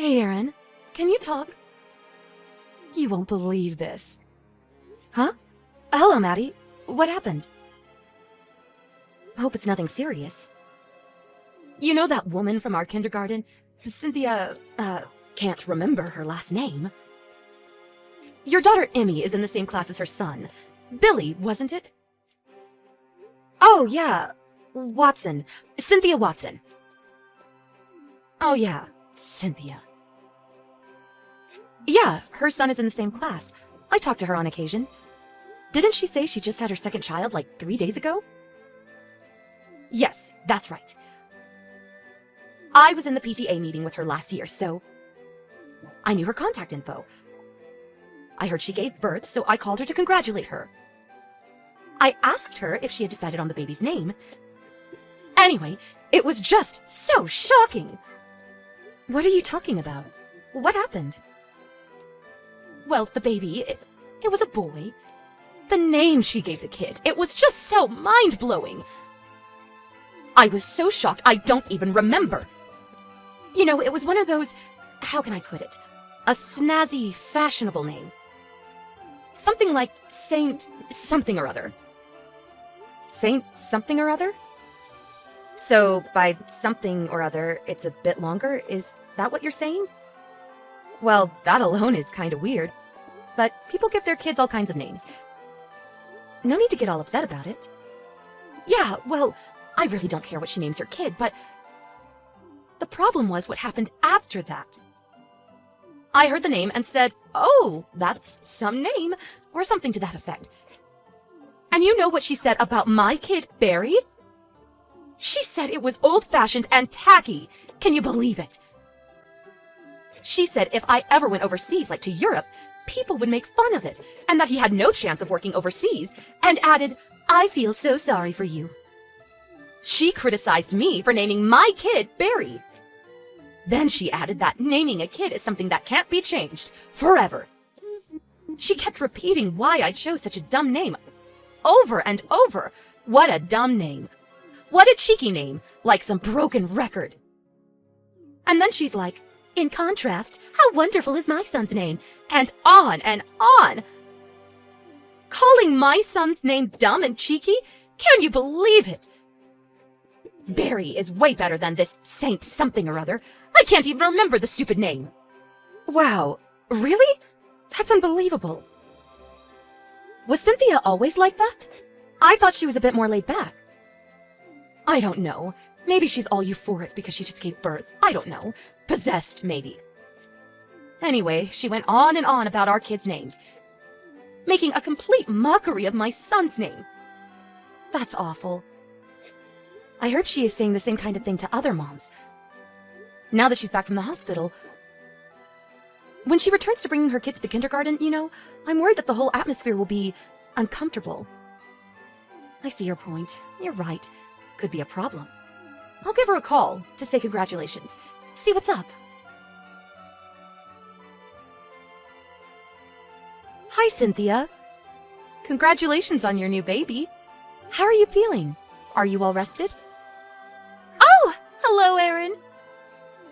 Hey, Aaron. Can you talk? You won't believe this. Huh? Hello, Maddie. What happened? Hope it's nothing serious. You know that woman from our kindergarten? Cynthia, can't remember her last name. Your daughter Emmy is in the same class as her son. Billy, wasn't it? Oh, yeah. Watson. Cynthia Watson. Oh, yeah. Cynthia. Yeah, her son is in the same class. I talk to her on occasion. Didn't she say she just had her second child like 3 days ago? Yes, that's right. I was in the PTA meeting with her last year, so I knew her contact info. I heard she gave birth, so I called her to congratulate her. I asked her if she had decided on the baby's name. Anyway, it was just so shocking. What are you talking about? What happened? Well, the baby, it was a boy. The name she gave the kid, it was just so mind-blowing. I was so shocked I don't even remember. You know, it was one of those, how can I put it? A snazzy, fashionable name. Something like Saint something or other. Saint something or other? So, by something or other, it's a bit longer, is that what you're saying? Well, that alone is kind of weird. But people give their kids all kinds of names. No need to get all upset about it. Yeah, well, I really don't care what she names her kid, but the problem was what happened after that. I heard the name and said, oh, that's some name, or something to that effect. And you know what she said about my kid, Barry? She said it was old-fashioned and tacky. Can you believe it? She said if I ever went overseas, like to Europe, people would make fun of it, and that he had no chance of working overseas, and added, I feel so sorry for you. She criticized me for naming my kid Barry. Then she added that naming a kid is something that can't be changed forever. She kept repeating why I chose such a dumb name over and over. What a dumb name. What a cheeky name, like some broken record. And then she's like, in contrast, how wonderful is my son's name? And on and on. Calling my son's name dumb and cheeky? Can you believe it? Barry is way better than this Saint something or other. I can't even remember the stupid name. Wow, really? That's unbelievable. Was Cynthia always like that? I thought she was a bit more laid back. I don't know. Maybe she's all euphoric because she just gave birth. I don't know. Possessed, maybe. Anyway, she went on and on about our kids' names, making a complete mockery of my son's name. That's awful. I heard she is saying the same kind of thing to other moms. Now that she's back from the hospital, when she returns to bringing her kid to the kindergarten, you know, I'm worried that the whole atmosphere will be uncomfortable. I see your point. You're right. Could be a problem. I'll give her a call to say congratulations. See what's up. Hi, Cynthia. Congratulations on your new baby. How are you feeling? Are you all rested? Oh, hello, Erin.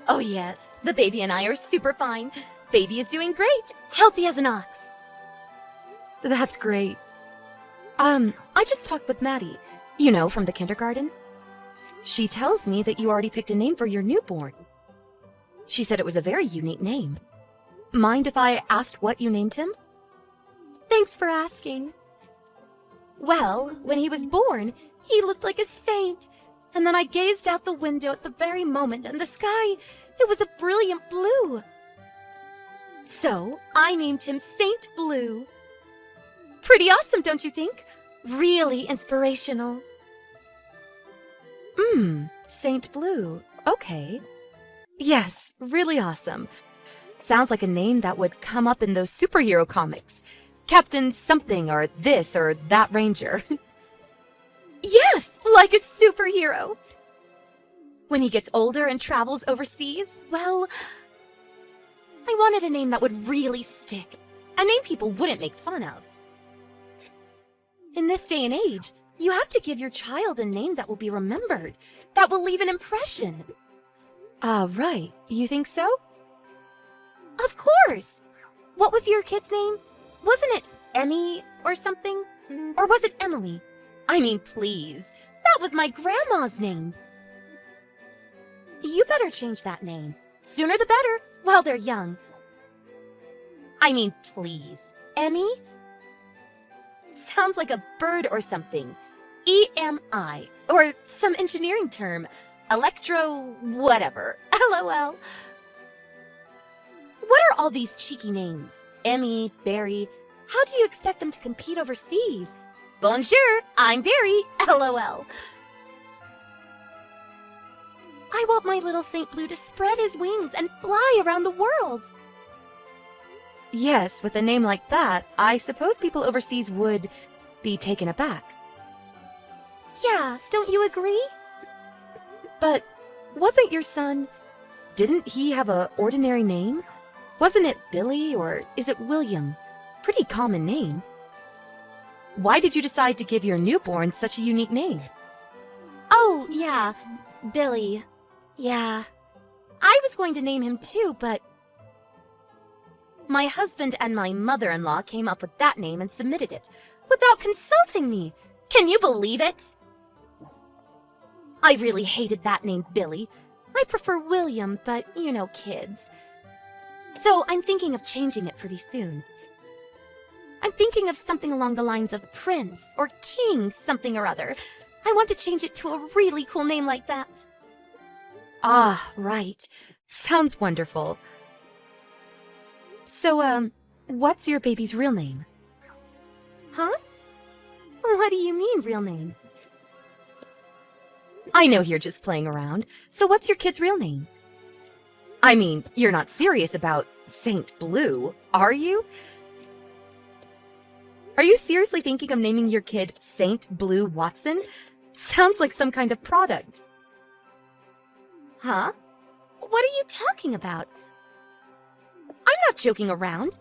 Oh, yes. The baby and I are super fine. Baby is doing great. Healthy as an ox. That's great. I just talked with Maddie, you know, from the kindergarten. She tells me that you already picked a name for your newborn. She said it was a very unique name. Mind if I asked what you named him? Thanks for asking. Well, when he was born, he looked like a saint. And then I gazed out the window at the very moment, and the sky, it was a brilliant blue. So I named him Saint Blue. Pretty awesome, don't you think? Really inspirational. Saint Blue. Okay. Yes, really awesome. Sounds like a name that would come up in those superhero comics. Captain something or this or that ranger. Yes, like a superhero. When he gets older and travels overseas, well, I wanted a name that would really stick. A name people wouldn't make fun of. In this day and age, you have to give your child a name that will be remembered, that will leave an impression. Right. You think so? Of course! What was your kid's name? Wasn't it Emmy or something? Or was it Emily? I mean, please. That was my grandma's name. You better change that name. Sooner the better, while they're young. I mean, please. Emmy? Sounds like a bird or something. EMI. Or some engineering term. Electro... whatever. LOL. What are all these cheeky names? Emmy, Barry. How do you expect them to compete overseas? Bonjour, I'm Barry. LOL. I want my little Saint Blue to spread his wings and fly around the world. Yes, with a name like that, I suppose people overseas would be taken aback. Yeah, don't you agree? But wasn't your son... didn't he have an ordinary name? Wasn't it Billy or is it William? Pretty common name. Why did you decide to give your newborn such a unique name? Oh, yeah, Billy. Yeah. I was going to name him too, but... my husband and my mother-in-law came up with that name and submitted it, without consulting me. Can you believe it? I really hated that name, Billy. I prefer William, but you know kids. So I'm thinking of changing it pretty soon. I'm thinking of something along the lines of Prince or King something or other. I want to change it to a really cool name like that. Ah, right. Sounds wonderful. So, what's your baby's real name? Huh? What do you mean, real name? I know you're just playing around, so what's your kid's real name? I mean, you're not serious about Saint Blue, are you? Are you seriously thinking of naming your kid Saint Blue Watson? Sounds like some kind of product. Huh? What are you talking about? I'm not joking around.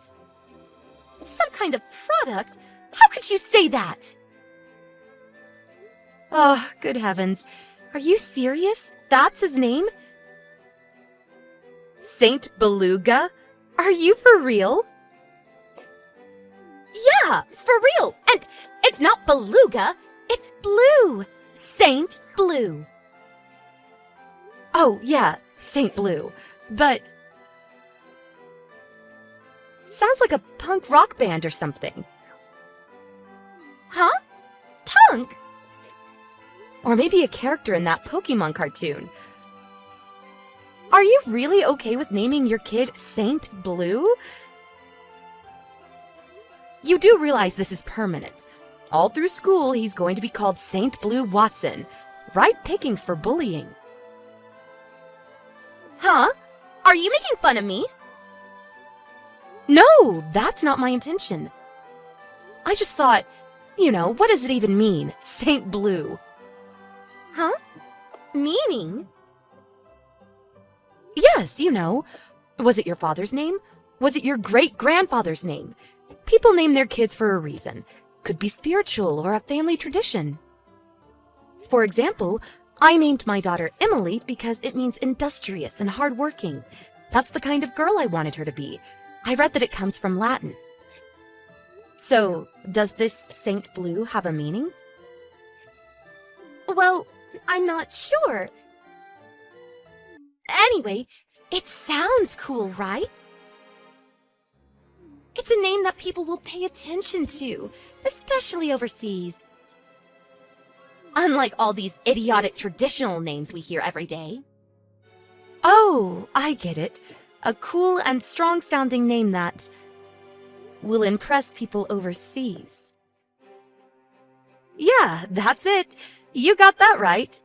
Some kind of product? How could you say that? Oh, good heavens. Are you serious? That's his name? Saint Beluga? Are you for real? Yeah, for real. And it's not Beluga, it's Blue. Saint Blue. Oh, yeah, Saint Blue. But... sounds like a punk rock band or something. Huh? Punk? Or maybe a character in that Pokemon cartoon. Are you really okay with naming your kid Saint Blue? You do realize this is permanent. All through school, he's going to be called Saint Blue Watson. Right pickings for bullying. Huh? Are you making fun of me? No, that's not my intention. I just thought, you know, what does it even mean, Saint Blue? Huh? Meaning? Yes, you know. Was it your father's name? Was it your great-grandfather's name? People name their kids for a reason. Could be spiritual or a family tradition. For example, I named my daughter Emily because it means industrious and hardworking. That's the kind of girl I wanted her to be. I read that it comes from Latin. So, does this Saint Blue have a meaning? Well, I'm not sure. Anyway, it sounds cool, right? It's a name that people will pay attention to, especially overseas. Unlike all these idiotic traditional names we hear every day. Oh, I get it. A cool and strong-sounding name that will impress people overseas. Yeah, that's it. You got that right.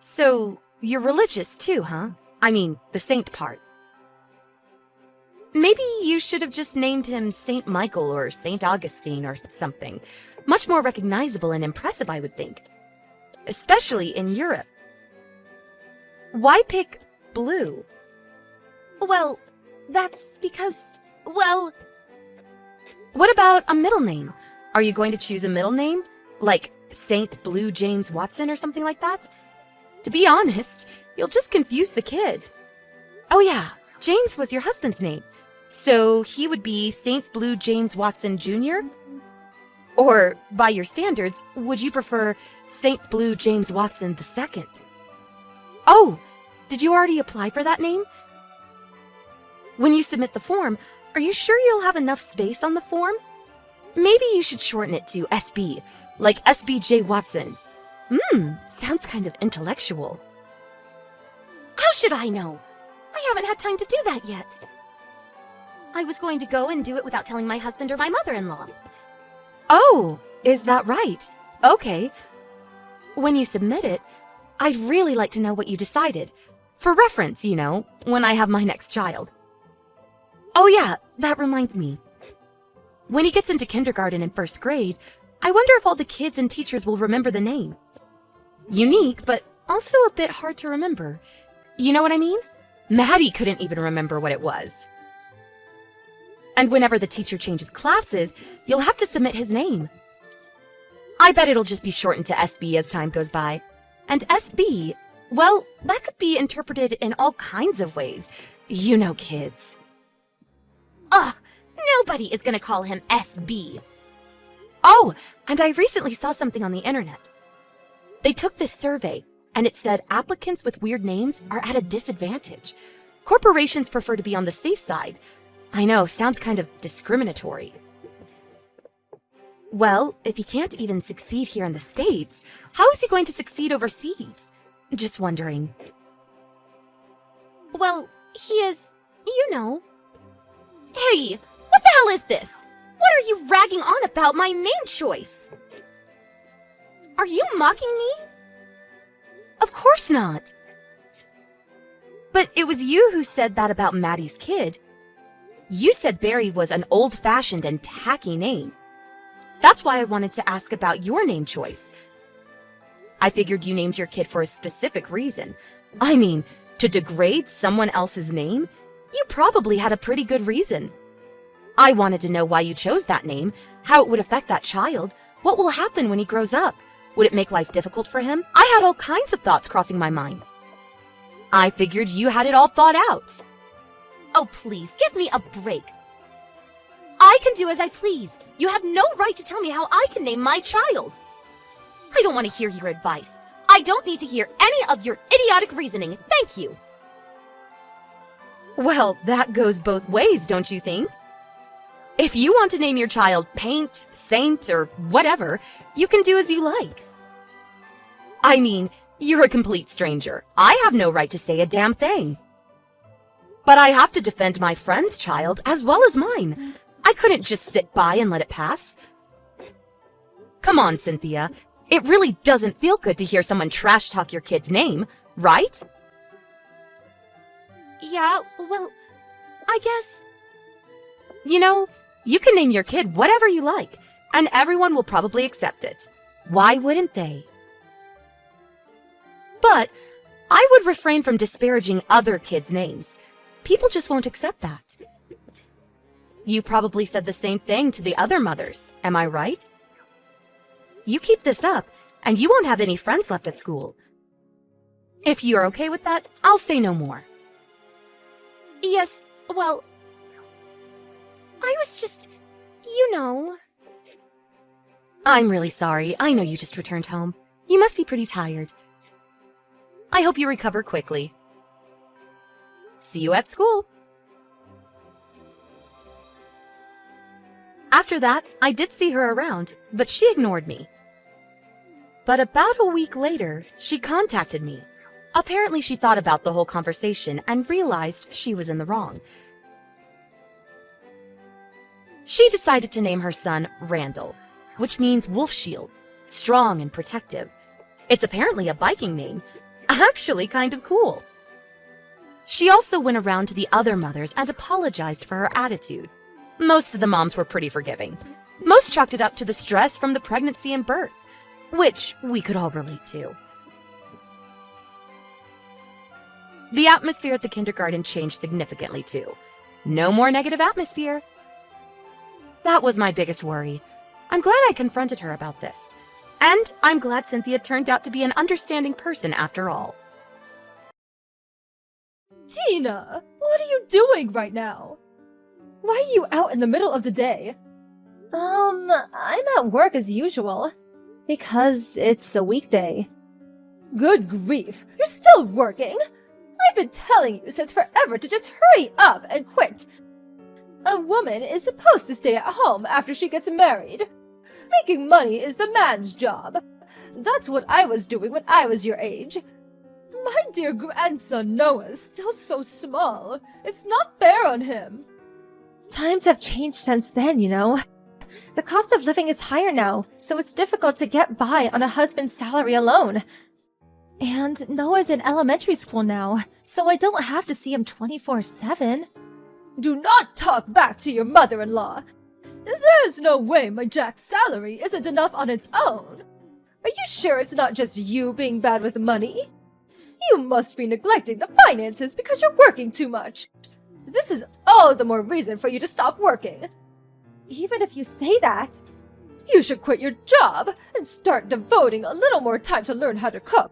So, you're religious too, huh? I mean, the saint part. Maybe you should have just named him Saint Michael or Saint Augustine or something. Much more recognizable and impressive, I would think. Especially in Europe. Why pick blue? Well, that's because, well... What about a middle name? Are you going to choose a middle name? Like Saint Blue James Watson or something like that? To be honest, you'll just confuse the kid. Oh yeah, James was your husband's name, so he would be St. Blue James Watson Jr.? Or, by your standards, would you prefer St. Blue James Watson II? Oh, did you already apply for that name? When you submit the form, are you sure you'll have enough space on the form? Maybe you should shorten it to SB, like SBJ Watson. Sounds kind of intellectual. How should I know? I haven't had time to do that yet. I was going to go and do it without telling my husband or my mother-in-law. Oh, is that right? Okay. When you submit it, I'd really like to know what you decided. For reference, you know, when I have my next child. Oh yeah, that reminds me. When he gets into kindergarten and first grade, I wonder if all the kids and teachers will remember the name. Unique, but also a bit hard to remember. You know what I mean? Maddie couldn't even remember what it was. And whenever the teacher changes classes, you'll have to submit his name. I bet it'll just be shortened to SB as time goes by. And SB, well, that could be interpreted in all kinds of ways. You know, kids. Ugh, nobody is gonna call him SB. Oh, and I recently saw something on the internet. They took this survey, and it said applicants with weird names are at a disadvantage. Corporations prefer to be on the safe side. I know, sounds kind of discriminatory. Well, if he can't even succeed here in the States, how is he going to succeed overseas? Just wondering. Well, he is, you know. Hey, what the hell is this? What are you ragging on about my name choice? Are you mocking me? Of course not. But it was you who said that about Maddie's kid. You said Barry was an old-fashioned and tacky name. That's why I wanted to ask about your name choice. I figured you named your kid for a specific reason. I mean, to degrade someone else's name? You probably had a pretty good reason. I wanted to know why you chose that name, how it would affect that child, what will happen when he grows up. Would it make life difficult for him? I had all kinds of thoughts crossing my mind. I figured you had it all thought out. Oh, please, give me a break. I can do as I please. You have no right to tell me how I can name my child. I don't want to hear your advice. I don't need to hear any of your idiotic reasoning. Thank you. Well, that goes both ways, don't you think? If you want to name your child Paint, Saint, or whatever, you can do as you like. I mean, you're a complete stranger. I have no right to say a damn thing. But I have to defend my friend's child as well as mine. I couldn't just sit by and let it pass. Come on, Cynthia. It really doesn't feel good to hear someone trash talk your kid's name, right? Yeah, well, I guess. You know, you can name your kid whatever you like, and everyone will probably accept it. Why wouldn't they? But I would refrain from disparaging other kids' names. People just won't accept that. You probably said the same thing to the other mothers, am I right? You keep this up, and you won't have any friends left at school. If you're okay with that, I'll say no more. Yes, well, I was just, you know. I'm really sorry. I know you just returned home. You must be pretty tired. I hope you recover quickly. See you at school. After that, I did see her around, but she ignored me. But about a week later, she contacted me. Apparently, she thought about the whole conversation and realized she was in the wrong. She decided to name her son Randall, which means wolf shield, strong and protective. It's apparently a biking name, actually kind of cool. She also went around to the other mothers and apologized for her attitude. Most of the moms were pretty forgiving. Most chalked it up to the stress from the pregnancy and birth, which we could all relate to. The atmosphere at the kindergarten changed significantly too. No more negative atmosphere. That was my biggest worry. I'm glad I confronted her about this. And I'm glad Cynthia turned out to be an understanding person after all. Tina, what are you doing right now? Why are you out in the middle of the day? I'm at work as usual. Because it's a weekday. Good grief, you're still working? I've been telling you since forever to just hurry up and quit. A woman is supposed to stay at home after she gets married. Making money is the man's job. That's what I was doing when I was your age. My dear grandson Noah's still so small. It's not fair on him. Times have changed since then, you know. The cost of living is higher now, so it's difficult to get by on a husband's salary alone. And Noah's in elementary school now, so I don't have to see him 24/7. Do not talk back to your mother-in-law. There's no way my Jack's salary isn't enough on its own. Are you sure it's not just you being bad with money? You must be neglecting the finances because you're working too much. This is all the more reason for you to stop working. Even if you say that, you should quit your job and start devoting a little more time to learn how to cook.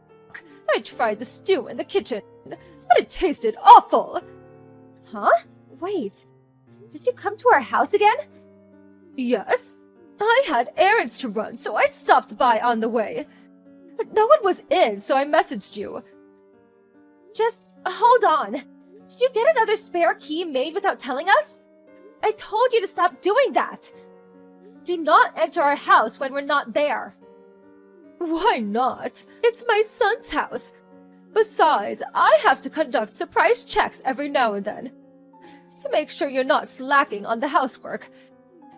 I tried the stew in the kitchen, but it tasted awful. Huh? Wait, did you come to our house again? Yes. I had errands to run, so I stopped by on the way. But no one was in, so I messaged you. Just hold on. Did you get another spare key made without telling us? I told you to stop doing that! Do not enter our house when we're not there. Why not? It's my son's house. Besides, I have to conduct surprise checks every now and then to make sure you're not slacking on the housework.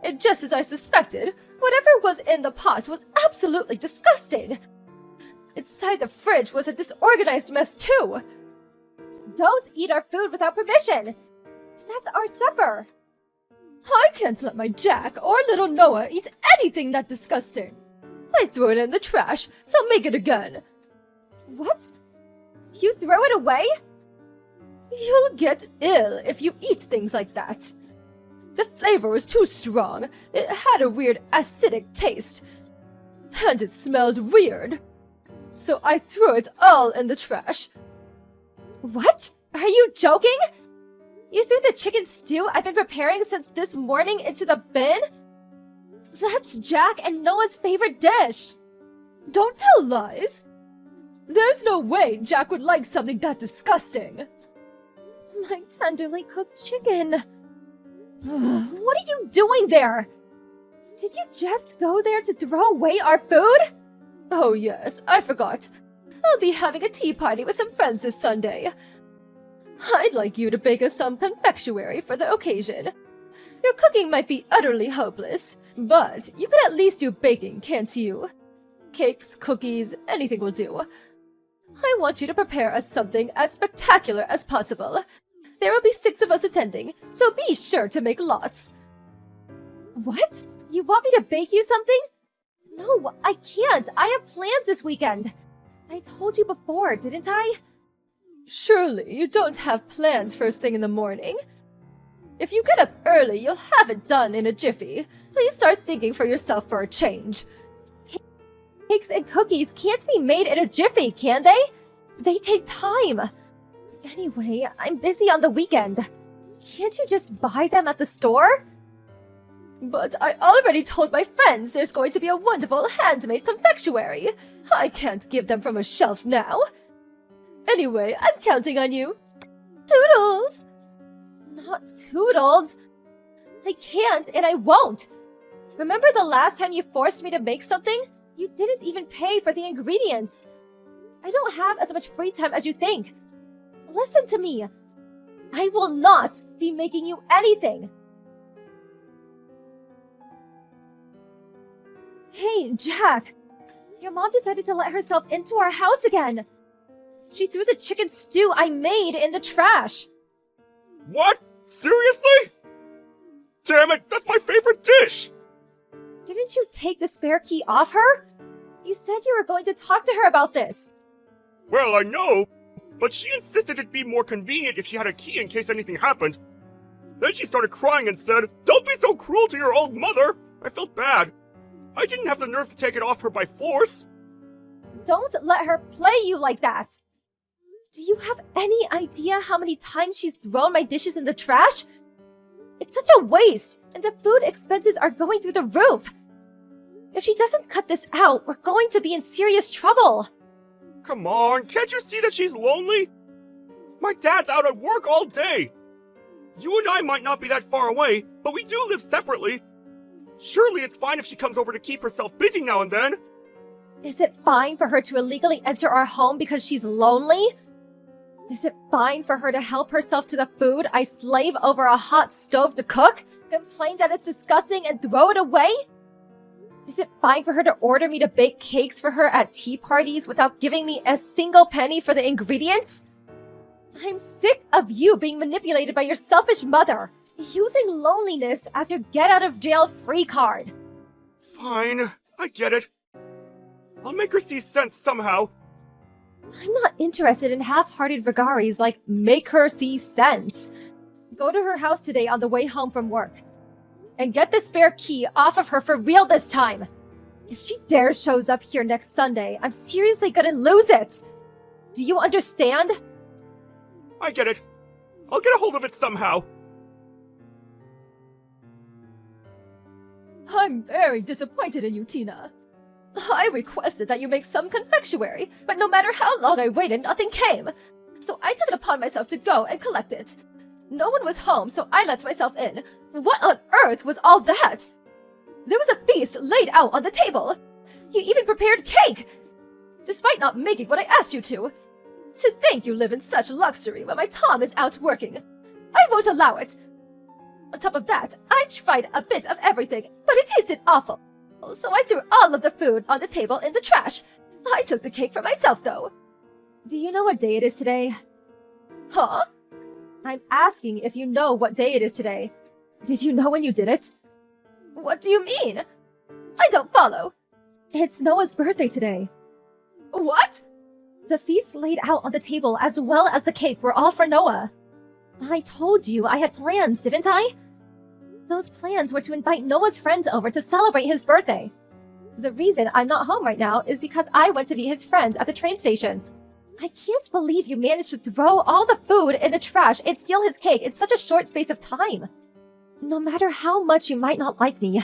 And just as I suspected, whatever was in the pot was absolutely disgusting. Inside the fridge was a disorganized mess too. Don't eat our food without permission. That's our supper. I can't let my Jack or little Noah eat anything that disgusting. I threw it in the trash, so make it again. What? You throw it away? You'll get ill if you eat things like that. The flavor was too strong. It had a weird acidic taste. And it smelled weird. So I threw it all in the trash. What? Are you joking? You threw the chicken stew I've been preparing since this morning into the bin? That's Jack and Noah's favorite dish. Don't tell lies. There's no way Jack would like something that disgusting. My tenderly cooked chicken. What are you doing there? Did you just go there to throw away our food? Oh yes, I forgot. I'll be having a tea party with some friends this Sunday. I'd like you to bake us some confectionery for the occasion. Your cooking might be utterly hopeless, but you could at least do baking, can't you? Cakes, cookies, anything will do. I want you to prepare us something as spectacular as possible. There will be 6 of us attending, so be sure to make lots. What? You want me to bake you something? No, I can't. I have plans this weekend. I told you before, didn't I? Surely you don't have plans first thing in the morning. If you get up early, you'll have it done in a jiffy. Please start thinking for yourself for a change. Cakes and cookies can't be made in a jiffy, can they? They take time. Anyway, I'm busy on the weekend. Can't you just buy them at the store? But I already told my friends there's going to be a wonderful handmade confectionery. I can't give them from a shelf now. Anyway, I'm counting on you. Toodles! Not Toodles. I can't and I won't. Remember the last time you forced me to make something? You didn't even pay for the ingredients. I don't have as much free time as you think. Listen to me. I will not be making you anything. Hey, Jack. Your mom decided to let herself into our house again. She threw the chicken stew I made in the trash. What? Seriously? Damn it, that's my favorite dish! Didn't you take the spare key off her? You said you were going to talk to her about this. Well, I know, but she insisted it'd be more convenient if she had a key in case anything happened. Then she started crying and said, "Don't be so cruel to your old mother!" I felt bad. I didn't have the nerve to take it off her by force. Don't let her play you like that. Do you have any idea how many times she's thrown my dishes in the trash? It's such a waste, and the food expenses are going through the roof. If she doesn't cut this out, we're going to be in serious trouble. Come on, can't you see that she's lonely? My dad's out at work all day. You and I might not be that far away, but we do live separately. Surely it's fine if she comes over to keep herself busy now and then. Is it fine for her to illegally enter our home because she's lonely? Is it fine for her to help herself to the food I slave over a hot stove to cook, complain that it's disgusting, and throw it away? Is it fine for her to order me to bake cakes for her at tea parties without giving me a single penny for the ingredients? I'm sick of you being manipulated by your selfish mother, using loneliness as your get-out-of-jail-free card. Fine, I get it. I'll make her see sense somehow. I'm not interested in half-hearted vagaries like make her see sense. Go to her house today on the way home from work. And get the spare key off of her for real this time. If she dares shows up here next Sunday, I'm seriously gonna lose it. Do you understand? I get it. I'll get a hold of it somehow. I'm very disappointed in you, Tina. I requested that you make some confectionery, but no matter how long I waited, nothing came. So I took it upon myself to go and collect it. No one was home, so I let myself in. What on earth was all that? There was a feast laid out on the table. You even prepared cake, despite not making what I asked you to. To think you live in such luxury when my Tom is out working. I won't allow it. On top of that, I tried a bit of everything, but it tasted awful. So I threw all of the food on the table in the trash. I took the cake for myself, though. Do you know what day it is today? Huh? I'm asking if you know what day it is today. Did you know when you did it? What do you mean? I don't follow. It's Noah's birthday today. What? The feast laid out on the table as well as the cake were all for Noah. I told you I had plans, didn't I? Those plans were to invite Noah's friends over to celebrate his birthday. The reason I'm not home right now is because I went to meet his friends at the train station. I can't believe you managed to throw all the food in the trash and steal his cake in such a short space of time. No matter how much you might not like me,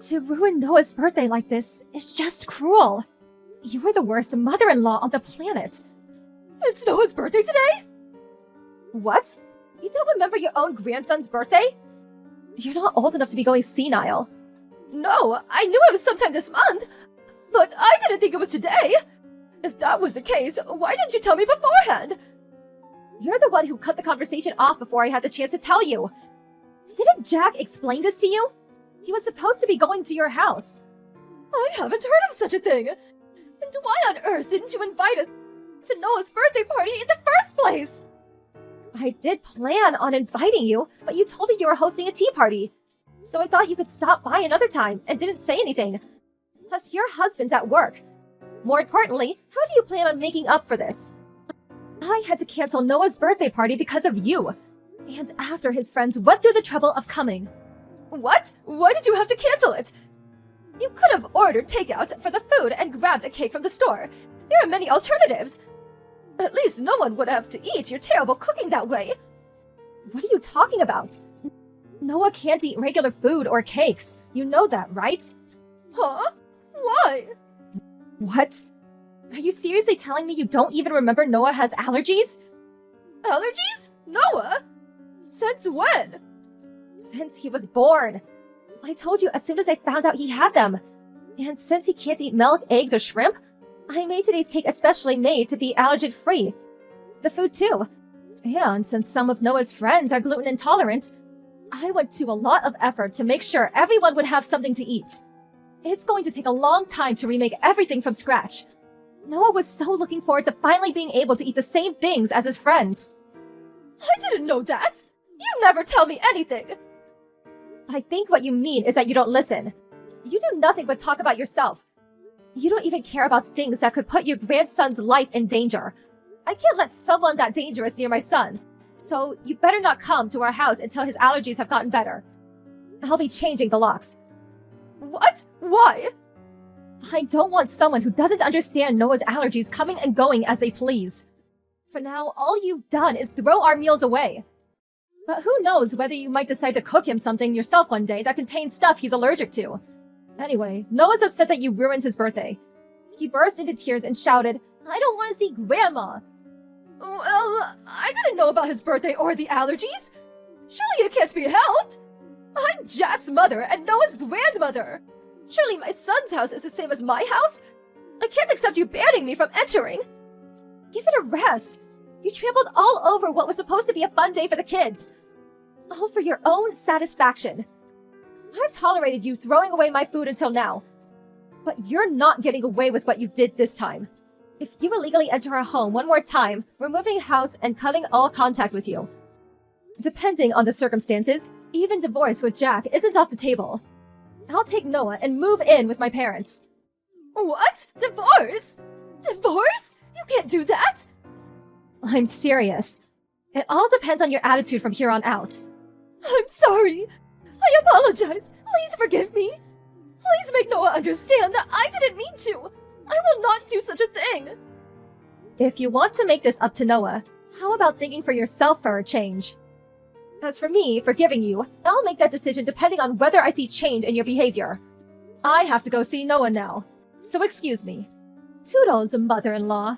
to ruin Noah's birthday like this is just cruel. You're the worst mother-in-law on the planet. It's Noah's birthday today? What? You don't remember your own grandson's birthday? You're not old enough to be going senile. No, I knew it was sometime this month, but I didn't think it was today. If that was the case, why didn't you tell me beforehand? You're the one who cut the conversation off before I had the chance to tell you. Didn't Jack explain this to you? He was supposed to be going to your house. I haven't heard of such a thing. And why on earth didn't you invite us to Noah's birthday party in the first place? I did plan on inviting you, but you told me you were hosting a tea party. So I thought you could stop by another time and didn't say anything. Plus, your husband's at work. More importantly, how do you plan on making up for this? I had to cancel Noah's birthday party because of you. And after his friends went through the trouble of coming. What? Why did you have to cancel it? You could have ordered takeout for the food and grabbed a cake from the store. There are many alternatives. At least no one would have to eat your terrible cooking that way. What are you talking about? Noah can't eat regular food or cakes. You know that, right? Huh? Why? What? Are you seriously telling me you don't even remember Noah has allergies? Allergies? Noah? Since when? Since he was born. I told you as soon as I found out he had them. And since he can't eat milk, eggs, or shrimp, I made today's cake especially made to be allergen-free. The food too. And since some of Noah's friends are gluten intolerant, I went to a lot of effort to make sure everyone would have something to eat. It's going to take a long time to remake everything from scratch. Noah was so looking forward to finally being able to eat the same things as his friends. I didn't know that! You never tell me anything! I think what you mean is that you don't listen. You do nothing but talk about yourself. You don't even care about things that could put your grandson's life in danger. I can't let someone that dangerous near my son. So you better not come to our house until his allergies have gotten better. I'll be changing the locks. What? Why? I don't want someone who doesn't understand Noah's allergies coming and going as they please. For now, all you've done is throw our meals away. But who knows whether you might decide to cook him something yourself one day that contains stuff he's allergic to. Anyway, Noah's upset that you ruined his birthday. He burst into tears and shouted, "I don't want to see Grandma!" Well, I didn't know about his birthday or the allergies. Surely it can't be helped. I'm Jack's mother and Noah's grandmother. Surely my son's house is the same as my house? I can't accept you banning me from entering. Give it a rest. You trampled all over what was supposed to be a fun day for the kids. All for your own satisfaction. I've tolerated you throwing away my food until now. But you're not getting away with what you did this time. If you illegally enter our home one more time, we're moving house and cutting all contact with you. Depending on the circumstances, even divorce with Jack isn't off the table. I'll take Noah and move in with my parents. What? Divorce? Divorce? You can't do that! I'm serious. It all depends on your attitude from here on out. I'm sorry. I apologize. Please forgive me. Please make Noah understand that I didn't mean to. I will not do such a thing. If you want to make this up to Noah, how about thinking for yourself for a change? As for me, forgiving you, I'll make that decision depending on whether I see change in your behavior. I have to go see Noah now, so excuse me. Toodles, mother-in-law.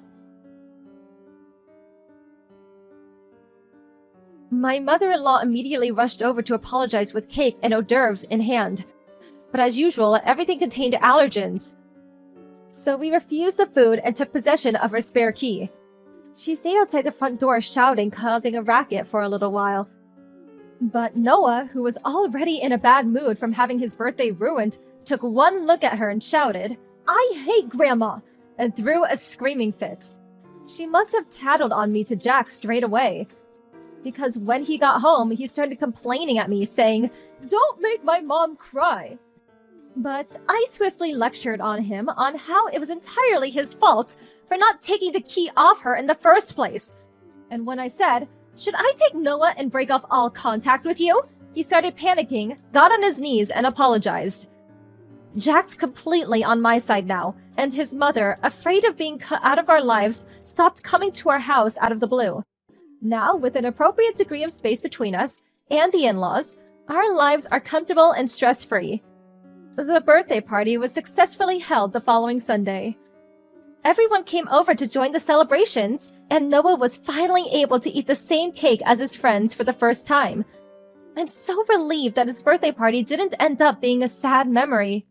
My mother-in-law immediately rushed over to apologize with cake and hors d'oeuvres in hand. But as usual, everything contained allergens. So we refused the food and took possession of her spare key. She stayed outside the front door shouting, causing a racket for a little while. But Noah, who was already in a bad mood from having his birthday ruined, took one look at her and shouted, "I hate Grandma!" and threw a screaming fit. She must have tattled on me to Jack straight away. Because when he got home, he started complaining at me, saying, "Don't make my mom cry." But I swiftly lectured on him on how it was entirely his fault for not taking the key off her in the first place. And when I said, "Should I take Noah and break off all contact with you?" he started panicking, got on his knees, and apologized. Jack's completely on my side now, and his mother, afraid of being cut out of our lives, stopped coming to our house out of the blue. Now, with an appropriate degree of space between us and the in-laws, our lives are comfortable and stress-free. The birthday party was successfully held the following Sunday. Everyone came over to join the celebrations, and Noah was finally able to eat the same cake as his friends for the first time. I'm so relieved that his birthday party didn't end up being a sad memory.